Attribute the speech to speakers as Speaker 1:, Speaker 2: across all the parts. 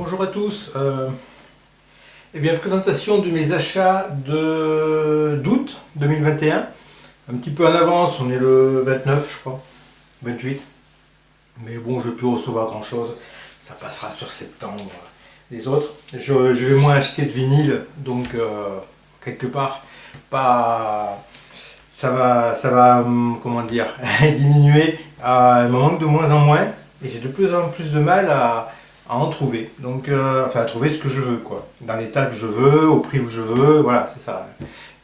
Speaker 1: Bonjour à tous. Eh bien, présentation de mes achats d'août 2021. Un petit peu en avance, on est le 29 je crois, 28. Mais bon, je peux recevoir grand chose. Ça passera sur septembre. Les autres, je vais moins acheter de vinyle, donc quelque part, pas, comment dire, diminuer. Il me manque de moins en moins et j'ai de plus en plus de mal à en trouver. Donc, enfin, à trouver ce que je veux, quoi. Dans l'état que je veux, au prix où je veux, voilà, c'est ça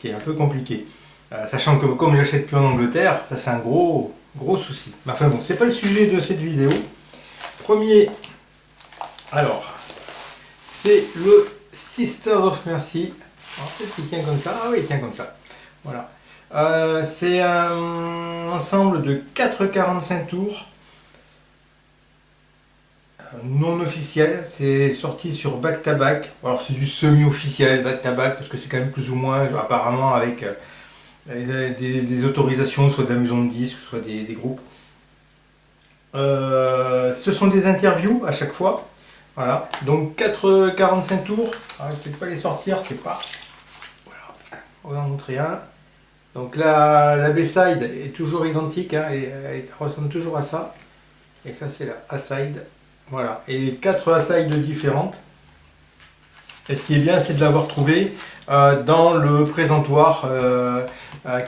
Speaker 1: qui est un peu compliqué. Sachant que comme j'achète plus en Angleterre, ça c'est un gros souci. Mais enfin bon, c'est pas le sujet de cette vidéo. Premier, alors, c'est le Sisters of Mercy. Peut-être qu'il tient comme ça. Ah oui, il tient comme ça. Voilà. C'est un ensemble de 4,45 tours. Non officiel, c'est sorti sur Back to Back. Alors c'est du semi-officiel Back to Back parce que c'est quand même plus ou moins apparemment avec des autorisations soit de la maison de disques, soit des groupes. Ce sont des interviews à chaque fois. Voilà, donc 4,45 tours. Alors, je ne vais pas les sortir, c'est pas. Voilà, on va en montrer un. Donc la B-side est toujours identique, hein, elle ressemble toujours à ça. Et ça c'est la A-side. Voilà, et 4 A-sides différentes. Et ce qui est bien, c'est de l'avoir trouvé dans le présentoir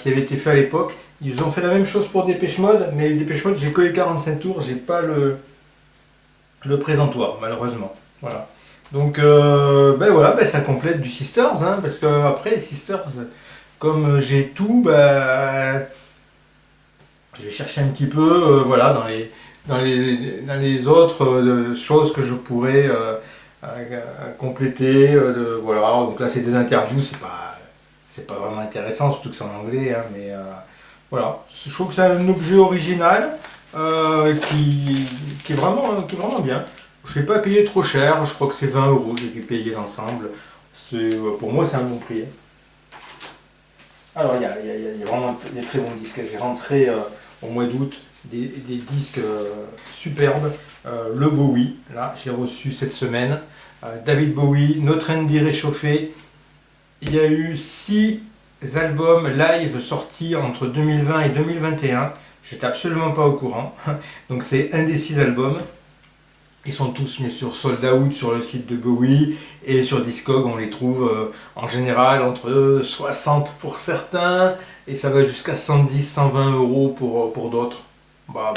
Speaker 1: qui avait été fait à l'époque. Ils ont fait la même chose pour Dépêche Mode, mais Dépêche Mode, j'ai que les 45 tours, j'ai pas le présentoir, malheureusement. Voilà. Donc, voilà, ça complète du Sisters, hein, parce que après, Sisters, comme j'ai tout, je vais chercher un petit peu, voilà, dans les autres choses que je pourrais compléter. Voilà, donc là, c'est des interviews, c'est pas vraiment intéressant, surtout que c'est en anglais, hein, mais voilà, je trouve que c'est un objet original qui est vraiment bien. Je n'ai pas payé trop cher, je crois que c'est 20 euros, j'ai dû payer l'ensemble. Pour moi, c'est un bon prix. Alors, il y a vraiment des très bons disques. J'ai rentré au mois d'août des disques superbes. Le Bowie, là, j'ai reçu cette semaine. David Bowie, Notre Indie réchauffé. Il y a eu 6 albums live sortis entre 2020 et 2021. J'étais absolument pas au courant. Donc, c'est un des 6 albums. Ils sont tous bien sûr sold out sur le site de Bowie et sur Discog on les trouve en général entre 60 pour certains et ça va jusqu'à 110, 120 euros pour d'autres. Alors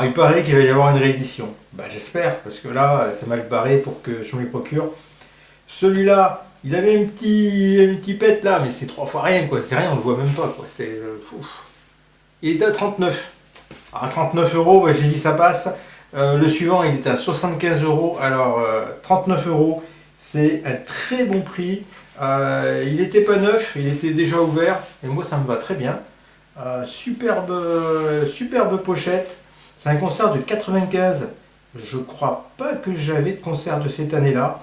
Speaker 1: il paraît qu'il va y avoir une réédition. J'espère parce que là c'est mal barré pour que je me les procure. Celui-là, il avait une petite pète là, mais c'est 3 fois rien quoi. C'est rien, on le voit même pas quoi. Il est à 39. À 39 euros, j'ai dit ça passe. Le suivant, il était à 75 euros. Alors, 39 euros, c'est un très bon prix. Il n'était pas neuf, il était déjà ouvert. Et moi, ça me va très bien. Superbe pochette. C'est un concert de 95. Je crois pas que j'avais de concert de cette année-là.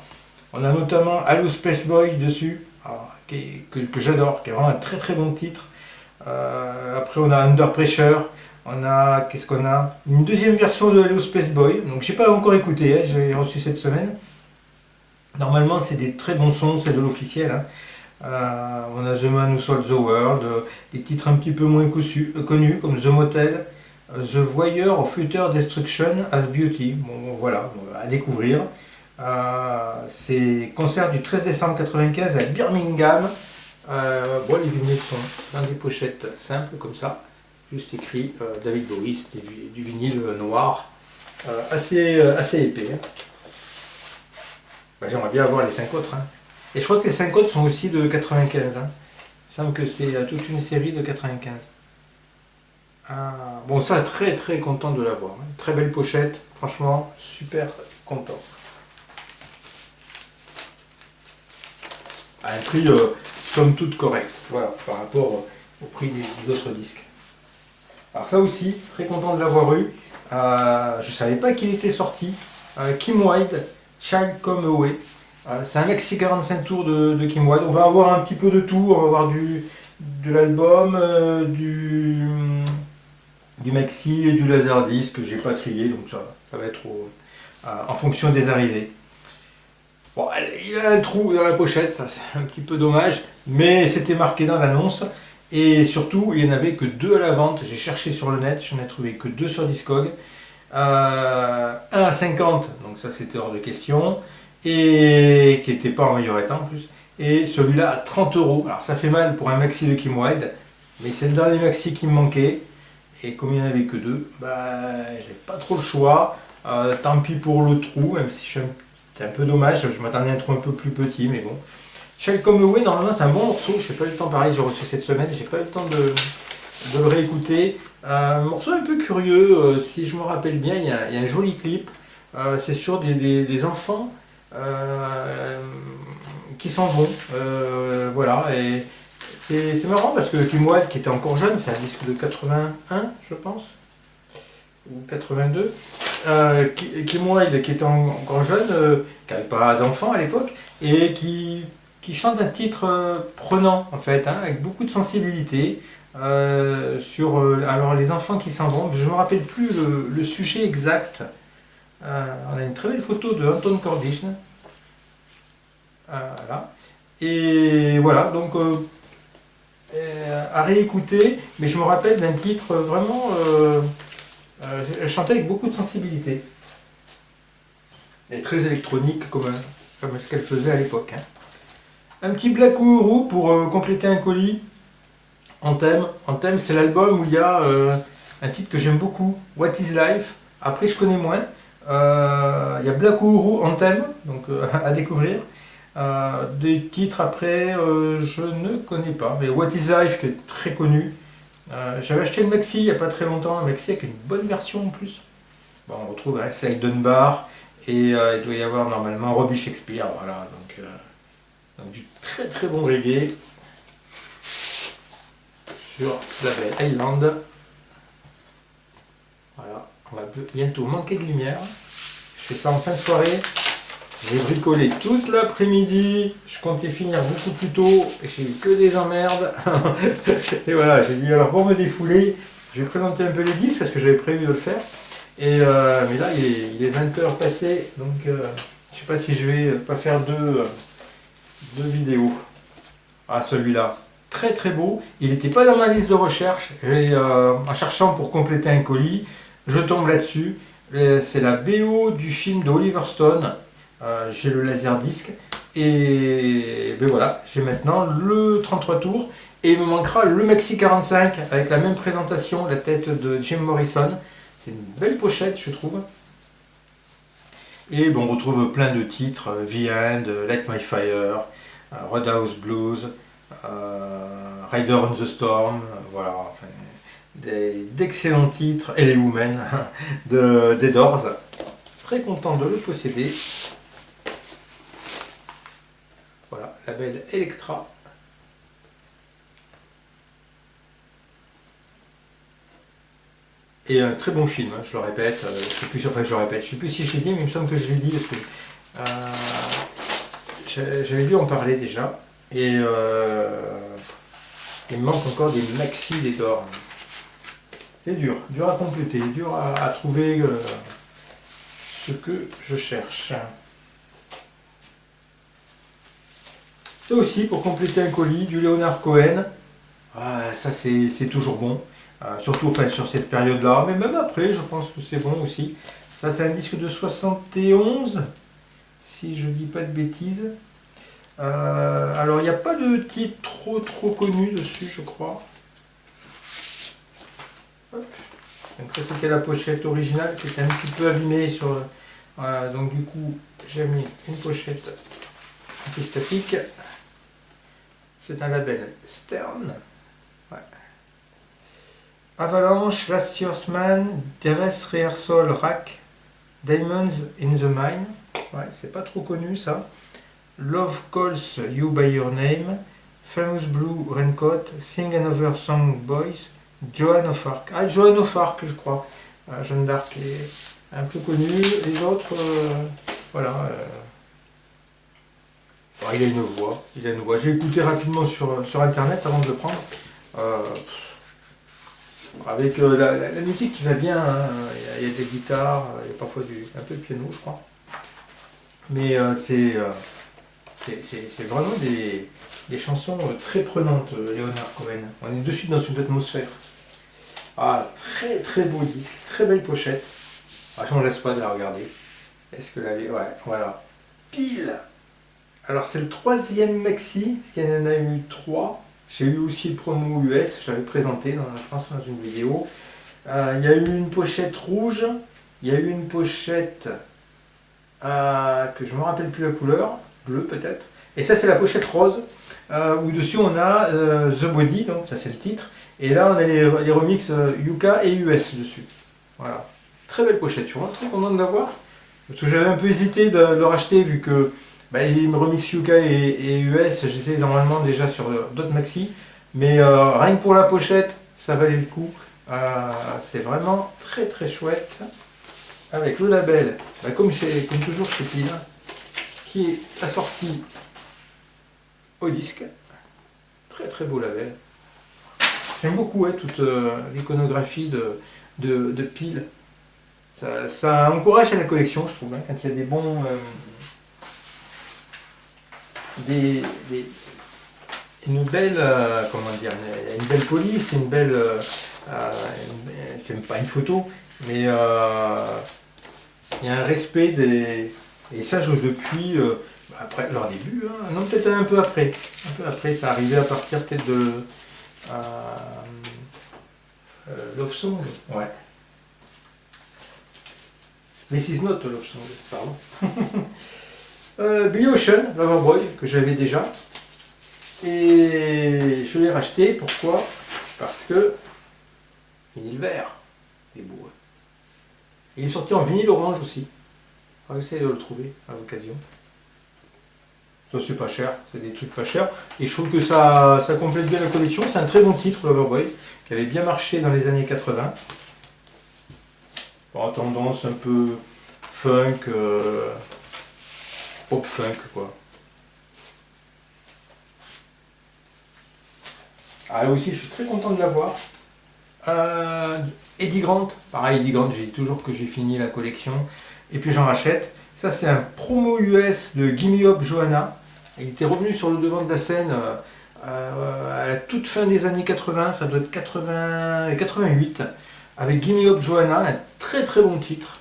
Speaker 1: On a notamment Hello Space Boy dessus, que j'adore, qui est vraiment un très très bon titre. Après, on a Under Pressure. On a, qu'est-ce qu'on a? Une deuxième version de Hello Space Boy. Donc, j'ai pas encore écouté, hein, j'ai reçu cette semaine. Normalement, c'est des très bons sons, c'est de l'officiel. Hein. On a The Man Who Sold the World, des titres un petit peu moins connus, comme The Motel, The Voyeur of Future Destruction as Beauty. Bon, voilà, à découvrir. C'est concert du 13 décembre 1995 à Birmingham. Les vignettes sont dans des pochettes simples comme ça. Juste écrit David Bowie, c'était du vinyle noir, assez épais. Hein. J'aimerais bien avoir les 5 autres. Hein. Et je crois que les 5 autres sont aussi de 95. Hein. Il semble que c'est toute une série de 95. Bon, ça, très très content de l'avoir. Hein. Très belle pochette, franchement, super content. À un prix somme toute correct, voilà, par rapport au prix des autres disques. Alors ça aussi, très content de l'avoir eu. Je ne savais pas qu'il était sorti. Kim Wilde, Child Come Away. C'est un maxi 45 tours de Kim Wilde. On va avoir un petit peu de tout. On va avoir de l'album, du maxi et du laserdisc que j'ai pas trié. Donc ça va être en fonction des arrivées. Bon, il a un trou dans la pochette, ça c'est un petit peu dommage, mais c'était marqué dans l'annonce. Et surtout, il n'y en avait que 2 à la vente. J'ai cherché sur le net, j'en ai trouvé que 2 sur Discog. Un à 50, donc ça c'était hors de question, et qui n'était pas en meilleur état en plus. Et celui-là à 30 euros. Alors ça fait mal pour un maxi de Kim Wilde, mais c'est le dernier maxi qui me manquait. Et comme il n'y en avait que 2, bah, j'ai pas trop le choix. Tant pis pour le trou, même si c'est un peu dommage, je m'attendais à un trou un peu plus petit, mais bon. Child Come Away, normalement c'est un bon morceau, je n'ai pas eu le temps, pareil, j'ai reçu cette semaine, j'ai pas eu le temps de le réécouter. Un morceau un peu curieux, si je me rappelle bien, il y a un joli clip. C'est sur des enfants qui s'en vont. Voilà, et c'est marrant parce que Kim Wilde, qui était encore jeune, c'est un disque de 81, je pense, ou 82. Kim Wilde, qui était encore jeune, qui n'avait pas d'enfant à l'époque, et qui chante un titre prenant, en fait, hein, avec beaucoup de sensibilité. Sur alors les enfants qui s'en vont, je ne me rappelle plus le sujet exact. On a une très belle photo de Anton Corbijn. Voilà. Et voilà, donc à réécouter, mais je me rappelle d'un titre vraiment chanté avec beaucoup de sensibilité. Et très électronique comme ce qu'elle faisait à l'époque. Hein. Un petit Black Uhuru pour compléter un colis. En thème, c'est l'album où il y a un titre que j'aime beaucoup, What is Life. Après, je connais moins. Il y a Black Uhuru en thème, donc à découvrir. Des titres après, je ne connais pas. Mais What is Life, qui est très connu. J'avais acheté le maxi il n'y a pas très longtemps, un maxi avec une bonne version en plus. Bon, on retrouve Saïd Dunbar et il doit y avoir normalement Robbie Shakespeare. Voilà, donc du très très bon reggae. Sur label Island. Voilà, on va bientôt manquer de lumière. Je fais ça en fin de soirée. J'ai bricolé toute l'après-midi. Je comptais finir beaucoup plus tôt. J'ai eu que des emmerdes. Et voilà, j'ai dit alors pour me défouler, je vais présenter un peu les disques parce que j'avais prévu de le faire. Et mais là, il est 20h passé. Donc je ne sais pas si je vais pas faire deux vidéos. Ah, celui-là. Très très beau, il n'était pas dans ma liste de recherche, et en cherchant pour compléter un colis, je tombe là-dessus. C'est la BO du film de Oliver Stone, j'ai le laserdisc, et ben voilà, j'ai maintenant le 33 tours, et il me manquera le Maxi 45 avec la même présentation, la tête de Jim Morrison. C'est une belle pochette, je trouve. Et bon, on retrouve plein de titres, The End, Light My Fire, Roadhouse Blues, Rider on the Storm, voilà, enfin, d'excellents titres, et les Women des Doors. Très content de le posséder. Voilà, label Electra. Et un très bon film, hein, je le répète, je sais plus si je l'ai dit, mais il me semble que je l'ai dit parce que j'avais dû en parler déjà. Et il me manque encore des maxi des Doors. C'est dur à compléter, dur à trouver ce que je cherche. C'est aussi pour compléter un colis du Leonard Cohen. Ça c'est toujours bon. Surtout enfin, sur cette période-là, mais même après, je pense que c'est bon aussi. Ça, c'est un disque de 71, si je dis pas de bêtises. Alors, il n'y a pas de titre trop connu dessus, je crois. Hop. Donc, ça, c'était la pochette originale qui était un petit peu abîmée. Donc, du coup, j'ai mis une pochette anti-statique. C'est un label Stern. Ouais. Avalanche, Last Year's Man, Terrace Rehearsal Rack, Diamonds in the Mine, ouais, c'est pas trop connu ça. Love Calls You by Your Name, Famous Blue Raincoat, Sing Another Song Boys, Joan of Arc. Ah, Joan of Arc, je crois. Jeanne d'Arc est un peu connue. Les autres, voilà. Il a une voix. J'ai écouté rapidement sur internet avant de le prendre. Avec la musique qui va bien, hein. Il il y a des guitares, il y a parfois un peu de piano, je crois. Mais c'est vraiment des chansons très prenantes, Leonard Cohen. On est dessus dans une atmosphère. Ah, très très beau disque, très belle pochette. Ah, je m'en laisse pas de la regarder. Est-ce que la... Ouais, voilà. Pile. Alors c'est le troisième maxi, parce qu'il y en a eu 3. J'ai eu aussi le promo US, j'avais présenté je pense dans une vidéo. Il y a eu une pochette rouge, il y a eu une pochette que je ne me rappelle plus la couleur, bleu peut-être. Et ça c'est la pochette rose, où dessus on a The Body, donc ça c'est le titre. Et là on a les remixes Yuka et US dessus. Voilà. Très belle pochette, je suis vraiment très content de l'avoir. Parce que j'avais un peu hésité de le racheter vu que les remix Yuka et US, j'essaie normalement déjà sur d'autres maxi. Mais rien que pour la pochette, ça valait le coup. C'est vraiment très très chouette. Avec le label, comme toujours chez Pile, qui est assorti au disque. Très très beau label. J'aime beaucoup toute l'iconographie de Pile. Ça encourage à la collection, je trouve, quand il y a des bons... une belle... comment dire, une belle police, une belle... c'est pas une photo, mais il y a un respect des... Et ça, depuis... après leur début, non, peut-être un peu après. Un peu après, ça arrivait à partir peut-être de... Love Song, ouais. This is not a love song, pardon. Billy Ocean, Loverboy, que j'avais déjà. Et je l'ai racheté, pourquoi? Parce que vinyle vert, il est beau. Il est sorti en vinyle orange aussi. On va essayer de le trouver à l'occasion. Ça c'est pas cher, c'est des trucs pas chers. Et je trouve que ça complète bien la collection. C'est un très bon titre, Loverboy, qui avait bien marché dans les années 80. En tendance un peu funk, pop funk quoi. Ah là aussi je suis très content de l'avoir. Eddie Grant, pareil Eddie Grant, j'ai dit toujours que j'ai fini la collection et puis j'en rachète. Ça c'est un promo US de Gimme Up Johanna. Il était revenu sur le devant de la scène à la toute fin des années 80, ça doit être 88. Avec Gimme Up Johanna, un très très bon titre.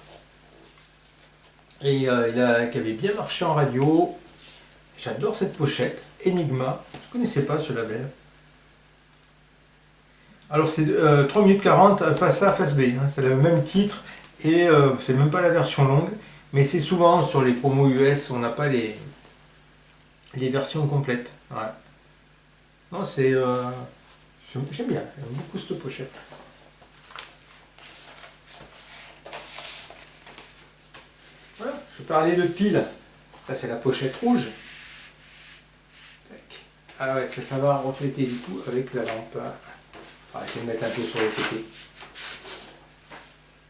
Speaker 1: Et qui avait bien marché en radio. J'adore cette pochette, Enigma. Je ne connaissais pas ce label. Alors c'est 3 minutes 40 face A, face B. C'est le même titre et c'est même pas la version longue. Mais c'est souvent sur les promos US, on n'a pas les versions complètes. Ouais. Non, c'est... j'aime bien, j'aime beaucoup cette pochette. Voilà, je parlais de Pile. Ça c'est la pochette rouge. Ah ouais, est-ce que ça va refléter du coup avec la lampe? On va essayer de mettre un peu sur le côté.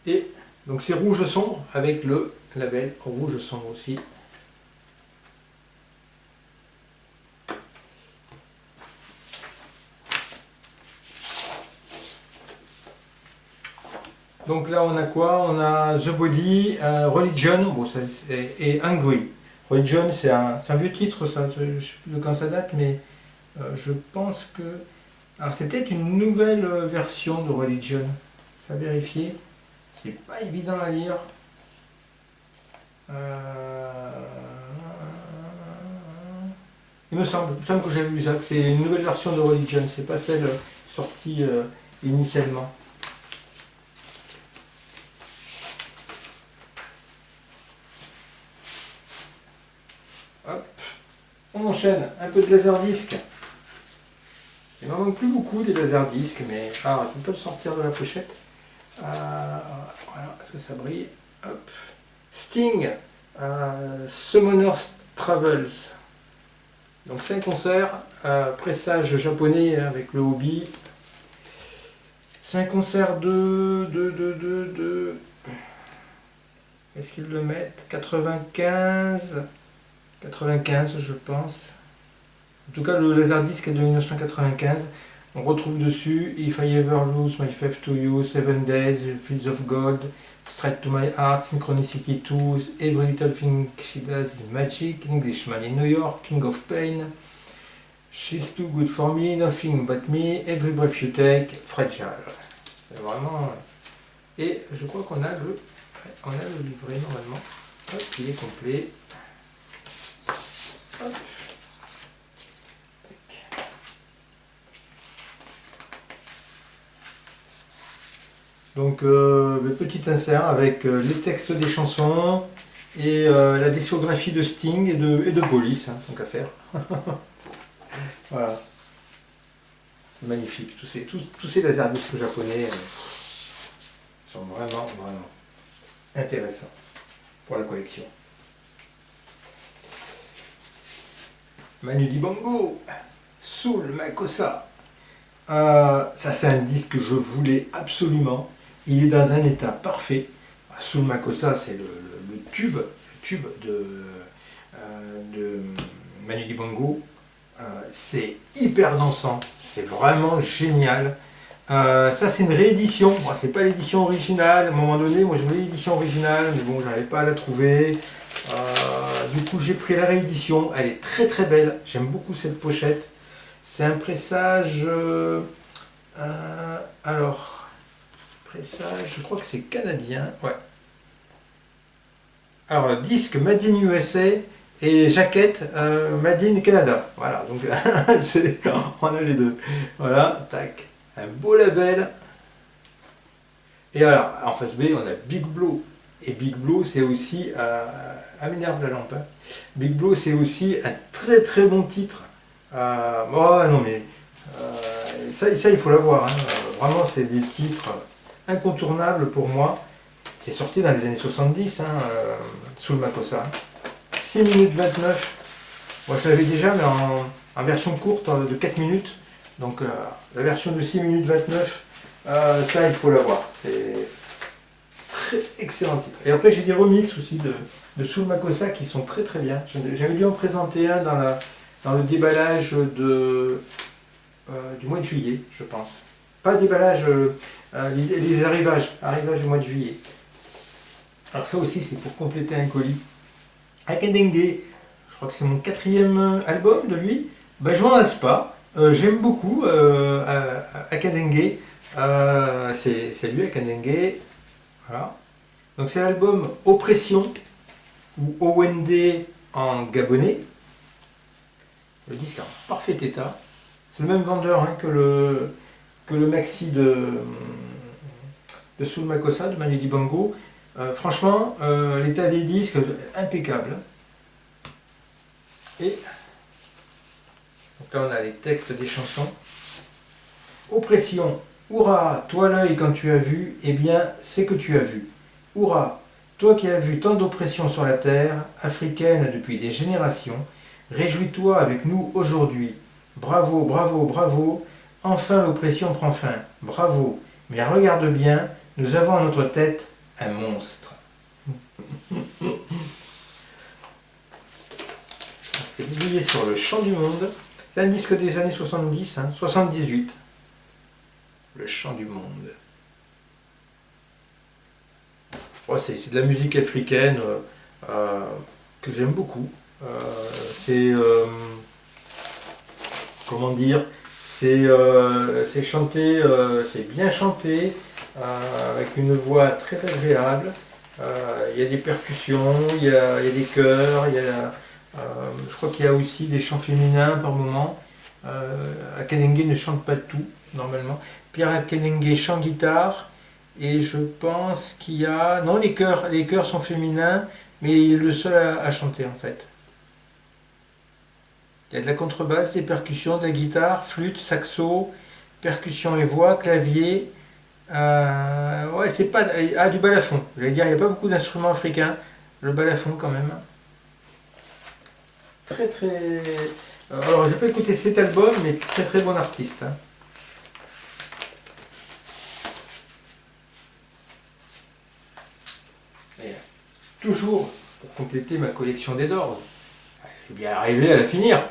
Speaker 1: Et donc c'est rouge sombre avec le label rouge sombre aussi. Donc là on a quoi? On a The Body, Religion bon, et Hungry. Religion c'est un vieux titre, ça, je ne sais plus de quand ça date, mais je pense que... Alors c'est peut-être une nouvelle version de Religion, à vérifier. C'est pas évident à lire. Il me semble que j'avais vu ça, que c'est une nouvelle version de Religion, c'est pas celle sortie initialement. Hop, on enchaîne, un peu de laserdisc. Il m'en manque plus beaucoup des laserdiscs, mais je peux pas le sortir de la pochette. Voilà, est-ce que ça brille? Hop. Sting, Summoner's Travels. Donc c'est un concert, pressage japonais avec le hobby. C'est un concert de est-ce qu'ils le mettent? 95 je pense. En tout cas le laserdisc est de 1995. On retrouve dessus If I Ever Lose My Faith to You, 7 Days, Fields of God, Straight to My Heart, Synchronicity 2, Every Little Thing She Does is Magic, Englishman in New York, King of Pain, She's Too Good For Me, Nothing But Me, Every Breath You Take, Fragile. C'est vraiment... Et je crois qu'on a le livret normalement. Hop, il est complet. Hop. Donc petit insert avec les textes des chansons et la discographie de Sting et de Police, hein, tant qu'à faire. Voilà. Magnifique. Tous ces laserdiscs japonais sont vraiment intéressants pour la collection. Manu Dibango, Soul Makossa. Ça c'est un disque que je voulais absolument. Il est dans un état parfait. Soul Makossa, c'est le tube de Manu Dibango. C'est hyper dansant, c'est vraiment génial. Ça c'est une réédition, bon, c'est pas l'édition originale. À un moment donné, moi je voulais l'édition originale, mais bon, j'arrivais pas à la trouver. Du coup, j'ai pris la réédition. Elle est très très belle. J'aime beaucoup cette pochette. C'est un pressage. Alors, pressage, je crois que c'est canadien. Ouais. Alors, disque Made in USA et jaquette Made in Canada. Voilà, donc on a les deux. Voilà, tac. Un beau label. Et alors, en face B, on a Big Blow. Et Big Blow, c'est aussi. M'énerve la lampe. Hein. Big Blow, c'est aussi un très très bon titre. Oh non, mais ça, il faut l'avoir. Hein. Vraiment, c'est des titres incontournables pour moi. C'est sorti dans les années 70, hein, Soul Makossa. 6 minutes 29. Moi, je l'avais déjà, mais en version courte de 4 minutes. Donc, la version de 6 minutes 29, ça, il faut l'avoir. C'est très excellent titre. Et après, j'ai des remixes aussi de Soul Makossa qui sont très très bien. J'avais dû en présenter un dans le déballage du mois de juillet, je pense. Pas déballage, les arrivages du mois de juillet. Alors ça aussi, c'est pour compléter un colis. Akadenge, je crois que c'est mon 4e album de lui. Ben, je m'en lasse pas. J'aime beaucoup Akadenge. C'est lui, Akadenge. Voilà. Donc c'est l'album Oppression ou Owende en gabonais. Le disque est en parfait état. C'est le même vendeur hein, que le maxi de Soul Makossa, de Manu Dibango. Franchement, l'état des disques impeccable. Et donc là on a les textes des chansons. Oppression. Hurrah, toi l'œil quand tu as vu, eh bien c'est que tu as vu. Hurrah, toi qui as vu tant d'oppression sur la terre, africaine depuis des générations, réjouis-toi avec nous aujourd'hui. Bravo, bravo, bravo, enfin l'oppression prend fin. Bravo, mais regarde bien, nous avons à notre tête un monstre. C'était publié sur le Chant du Monde. C'est un disque des années 70, hein, 78. Le Chant du Monde. Oh, c'est de la musique africaine que j'aime beaucoup. C'est comment dire, c'est chanté, c'est bien chanté avec une voix très agréable. Il y a des percussions, il y a des chœurs, je crois qu'il y a aussi des chants féminins par moment. Akadenge ne chante pas tout normalement. Pierre Akadenge chante guitare et je pense qu'il y a non les chœurs sont féminins mais il est le seul à chanter en fait. Il y a de la contrebasse, des percussions, de la guitare, flûte, saxo, percussion et voix, clavier. Ouais, c'est pas du balafon. J'allais dire, il n'y a pas beaucoup d'instruments africains. Le balafon quand même. Très très. Alors, j'ai pas écouté cet album, mais très très bon artiste. Hein. Et, toujours pour compléter ma collection des Doors. Je vais bien arriver à la finir.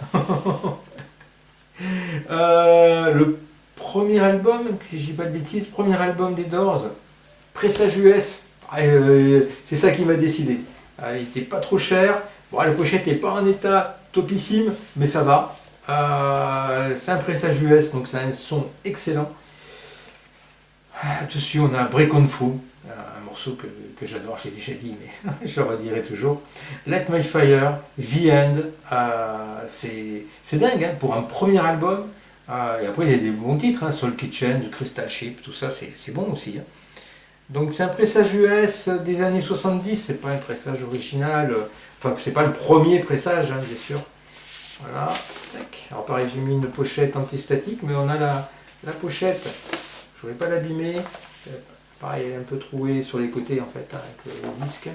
Speaker 1: Le premier album, si je dis pas de bêtises, premier album des Doors, Pressage US. C'est ça qui m'a décidé. Il n'était pas trop cher. Bon, la pochette n'est pas en état topissime, mais ça va. C'est un pressage US, donc c'est un son excellent. Dessus, on a Break On Through, un morceau que j'adore, j'ai déjà dit, mais je le redirai toujours. Let My Fire, The End, c'est dingue hein, pour un premier album. Et après, il y a des bons titres, hein, Soul Kitchen, The Crystal Ship, tout ça, c'est bon aussi. Hein. Donc, c'est un pressage US des années 70, c'est pas un pressage original, enfin, c'est pas le premier pressage, hein, bien sûr. Voilà. Alors, pareil, j'ai mis une pochette antistatique, mais on a la pochette. Je ne voulais pas l'abîmer. Pareil, elle est un peu trouée sur les côtés en fait, hein, avec le disque.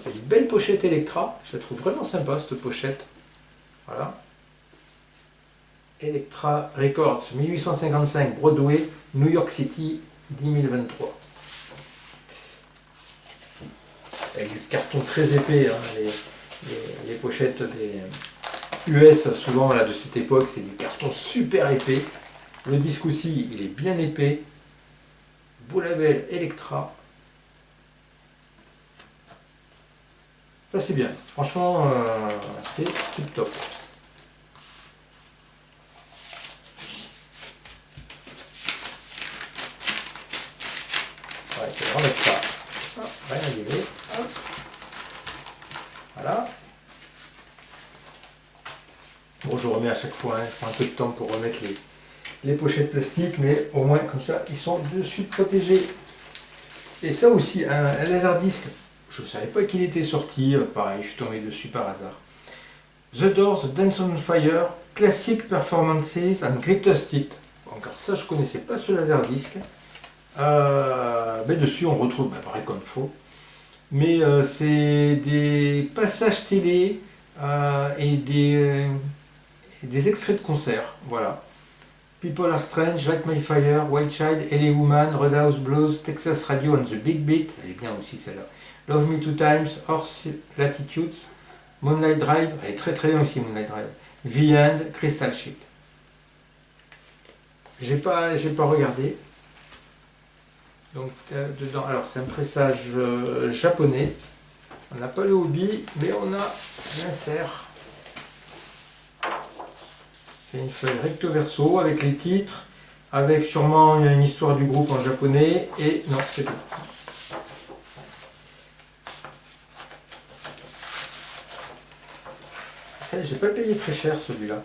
Speaker 1: Il y a une belle pochette Electra. Je la trouve vraiment sympa cette pochette. Voilà. Electra Records, 1855, Broadway, New York City, 10 023. Avec du carton très épais. Hein, les pochettes des US, souvent là, de cette époque, c'est du carton super épais. Le disque aussi, il est bien épais. Beau label Electra. Ça c'est bien. Franchement, c'est tip top. Ouais, c'est vraiment ça. Rien à dire. Voilà. Bon, je remets à chaque fois, hein, je prends un peu de temps pour remettre les pochettes plastiques, mais au moins comme ça, ils sont dessus protégés. Et ça aussi, un laserdisc, je ne savais pas qu'il était sorti, pareil, je suis tombé dessus par hasard. The Doors, Dance on Fire, Classic Performances and Greatest Hits. Encore ça, je ne connaissais pas ce laserdisc. Mais dessus, on retrouve, pareil comme il faut. Mais c'est des passages télé et des extraits de concerts, voilà. People Are Strange, Light My Fire, Wild Child, LA Woman, Roadhouse Blues, Texas Radio and the Big Beat, elle est bien aussi celle-là. Love Me Two Times, Horse Latitudes, Moonlight Drive, elle est très très bien aussi Moonlight Drive. The End, Crystal Ship. J'ai pas regardé. Donc dedans, alors c'est un pressage japonais. On n'a pas le hobby, mais on a l'insert. C'est une feuille recto verso avec les titres, avec sûrement une histoire du groupe en japonais, et non, c'est tout. J'ai pas payé très cher celui-là,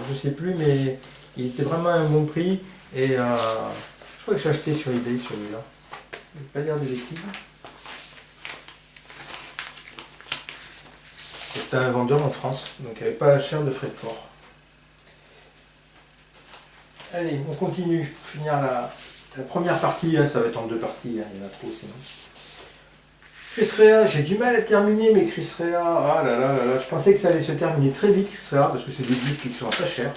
Speaker 1: je sais plus, mais il était vraiment à un bon prix, et je crois que j'ai acheté sur eBay celui-là. Je vais pas dire des bêtises. C'était un vendeur en France, donc il n'y avait pas cher de frais de port. Allez, on continue. Pour finir la première partie, hein, ça va être en deux parties, hein, il y en a trop sinon. Chris Rea, j'ai du mal à terminer, mais Chris Rea, ah là là là là, je pensais que ça allait se terminer très vite, Chris Rea, parce que c'est des disques qui sont pas chers.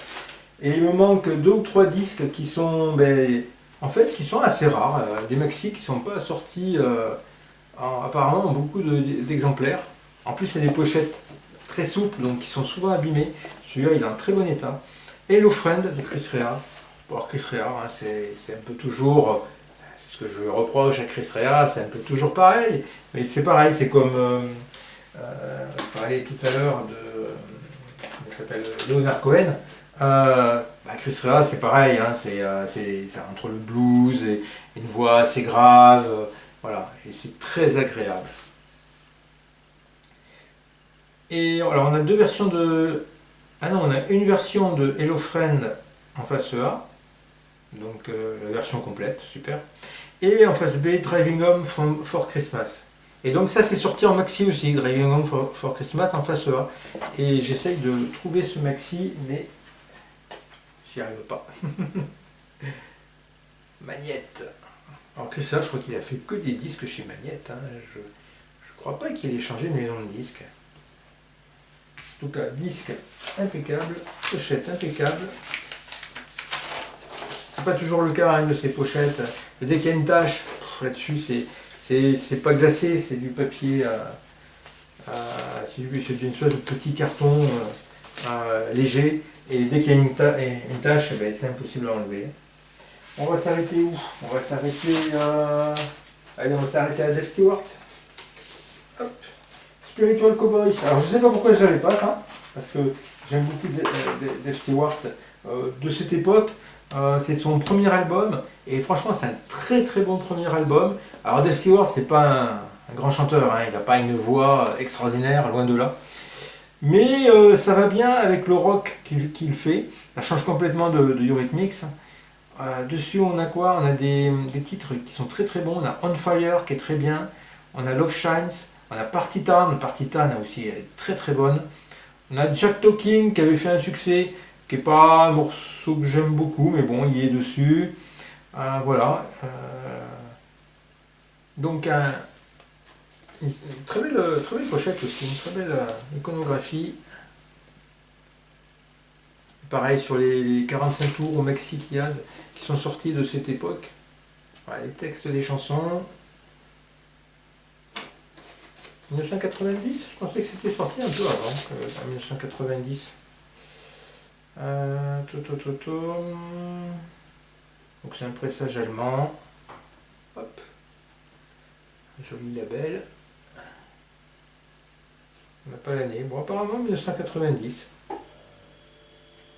Speaker 1: Et il me manque 2 ou 3 disques qui sont, en fait, qui sont assez rares, des maxi qui ne sont pas sortis apparemment en beaucoup d'exemplaires. En plus, c'est des pochettes très souples, donc qui sont souvent abîmées. Celui-là, il est en très bon état. Hello Friend de Chris Rea. Pour Chris Rea, hein, c'est un peu toujours, c'est ce que je reproche à Chris Rea, c'est un peu toujours pareil, mais c'est pareil, c'est comme, je parlais tout à l'heure il s'appelle Leonard Cohen, Chris Rea c'est pareil, hein, c'est entre le blues et une voix assez grave, voilà, et c'est très agréable. Et alors on a deux versions de, on a une version de Hello Friend en face A, donc la version complète, super. Et en face B, Driving Home for Christmas. Et donc ça c'est sorti en maxi aussi, Driving Home for Christmas en face A. Et j'essaye de trouver ce maxi, mais j'y arrive pas. Magnette. Alors Chris Rea, je crois qu'il a fait que des disques chez Magnette. Hein. Je crois pas qu'il ait changé de maison de disques. En tout cas, disque impeccable, pochette impeccable. C'est pas toujours le cas hein, de ces pochettes. Dès qu'il y a une tache, là-dessus, c'est pas glacé, c'est du papier, c'est une sorte de petit carton léger. Et dès qu'il y a une tache, c'est impossible à enlever. On va s'arrêter où? On va s'arrêter allez, on va s'arrêter à Dave Stewart. Spiritual Cowboy. Alors je sais pas pourquoi je l'avais pas ça, parce que j'aime beaucoup Dave Stewart de cette époque. C'est son premier album et franchement c'est un très très bon premier album. Alors Dave Stewart c'est pas un grand chanteur, hein, il n'a pas une voix extraordinaire, loin de là. Mais ça va bien avec le rock qu'il fait. Ça change complètement de Eurythmics. Dessus on a quoi? On a des titres qui sont très très bons. On a On Fire qui est très bien. On a Love Shines. On a Party Town. Party Town aussi elle est très très bonne. On a Jack Talking qui avait fait un succès, qui n'est pas un morceau que j'aime beaucoup, mais bon, il est dessus. Voilà. Donc une très belle pochette aussi, une très belle iconographie. Pareil sur les 45 tours au Mexique qui sont sortis de cette époque. Voilà, les textes des chansons. 1990, je pensais que c'était sorti un peu avant, en 1990. Donc c'est un pressage allemand. Hop. Joli label. On n'a pas l'année. Bon, apparemment 1990.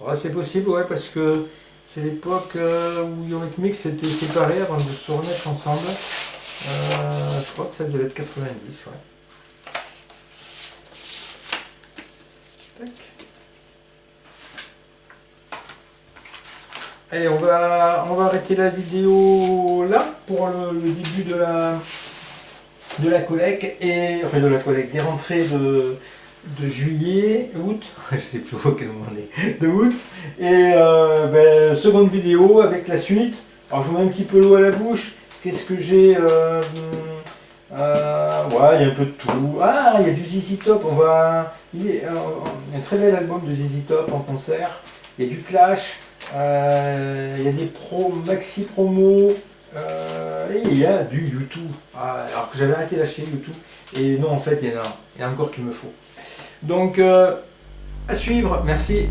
Speaker 1: Ouais, c'est possible, ouais, parce que c'est l'époque où Eurythmics s'était séparés avant de se remettre ensemble. Je crois que ça devait être 90, ouais. Tac. Allez, on va arrêter la vidéo là pour le début de la collecte enfin de la collecte des rentrées de juillet, août, je sais plus à quel moment on est, de août, et seconde vidéo avec la suite. Alors je vous mets un petit peu l'eau à la bouche. Qu'est-ce que j'ai ouais, il y a un peu de tout. Ah, il y a du ZZ Top. Il y a un très bel album de ZZ Top en concert. Il y a du Clash. Il y a des maxi promos. Et il y a du U2. Alors que j'avais arrêté d'acheter U2. Et non, en fait, il y en a encore qu'il me faut. Donc, à suivre. Merci.